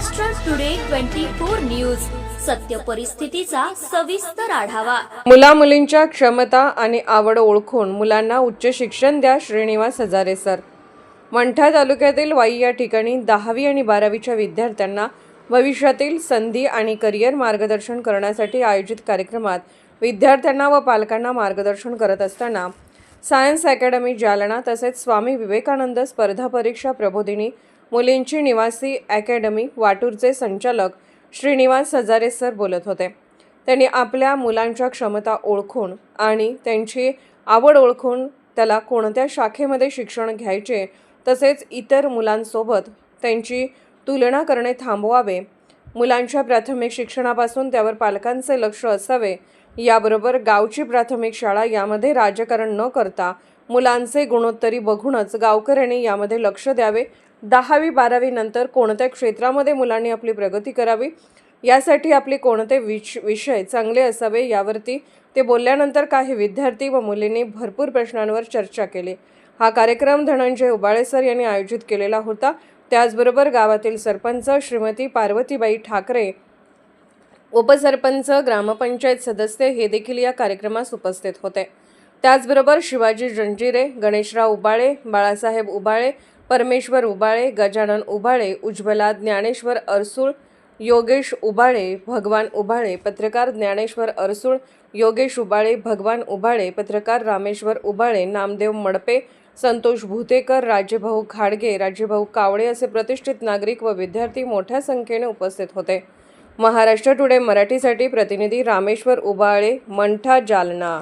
Maharashtra today 24 news, सत्य परिस्थितीचा सविस्तर आढावा। मुला मुलींच्या क्षमता आणि आवड ओळखून मुलांना उच्च शिक्षण द्या, श्रीनिवास हजारे सर। मंठा तालुक्यातील वाई या ठिकाणी 10वी आणि 12वीच्या विद्यार्थ्यांना भविष्यातील संधी आणि करिअर मार्गदर्शन करण्यासाठी आयोजित कार्यक्रमात विद्यार्थ्यांना व पालकांना मार्गदर्शन करत असताना सायन्स अकॅडमी जालना तसेच स्वामी विवेकानंद स्पर्धा परीक्षा प्रबोधिनी मुलींची निवासी अकॅडमी वाटूरचे संचालक श्रीनिवास हजारे सर बोलत होते। त्यांनी आपल्या मुलांच्या क्षमता ओळखून आणि त्यांची आवड ओळखून त्याला कोणत्या शाखेमध्ये शिक्षण घ्यायचे तसेच इतर मुलांसोबत त्यांची तुलना करणे थांबवावे, मुलांच्या प्राथमिक शिक्षणापासून त्यावर पालकांचे लक्ष असावे, याबरोबर गावची प्राथमिक शाळा यामध्ये राजकारण न करता मुलांचे गुणोत्तरी बघूनच गावकऱ्यांनी यामध्ये लक्ष द्यावे। 10वी 12वी नंतर कोणत्या क्षेत्रामध्ये मुलांनी आपली प्रगती करावी, यासाठी आपले कोणते विषय चांगले असावे यावरती ते बोलल्यानंतर काही विद्यार्थी व मुलींनी भरपूर प्रश्नांवर चर्चा केली। हा कार्यक्रम धनंजय उबाळे सर यांनी आयोजित केलेला होता। त्याचबरोबर गावातील सरपंच श्रीमती पार्वतीबाई ठाकरे, उपसरपंच, ग्रामपंचायत सदस्य हे देखील या कार्यक्रमास उपस्थित होते। त्याचबरोबर शिवाजी जंजिरे, गणेशराव उबाळे, बाळासाहेब उबाळे, परमेश्वर उबाळे, गजानन उबाळे, उज्ज्वला ज्ञानेश्वर अरसूळ, योगेश उबाळे, भगवान उबाळे, पत्रकार ज्ञानेश्वर अरसूळ, योगेश उबाळे, भगवान उबाळे, पत्रकार रामेश्वर उबाळे, नामदेव मडपे, संतोष भूतेकर, राजेभाऊ घाडगे, राजेभाऊ कावळे असे प्रतिष्ठित नागरिक व विद्यार्थी मोठ्या संख्येने उपस्थित होते। महाराष्ट्र टुडे मराठीसाठी प्रतिनिधी रामेश्वर उबाळे, मंठा, जालना।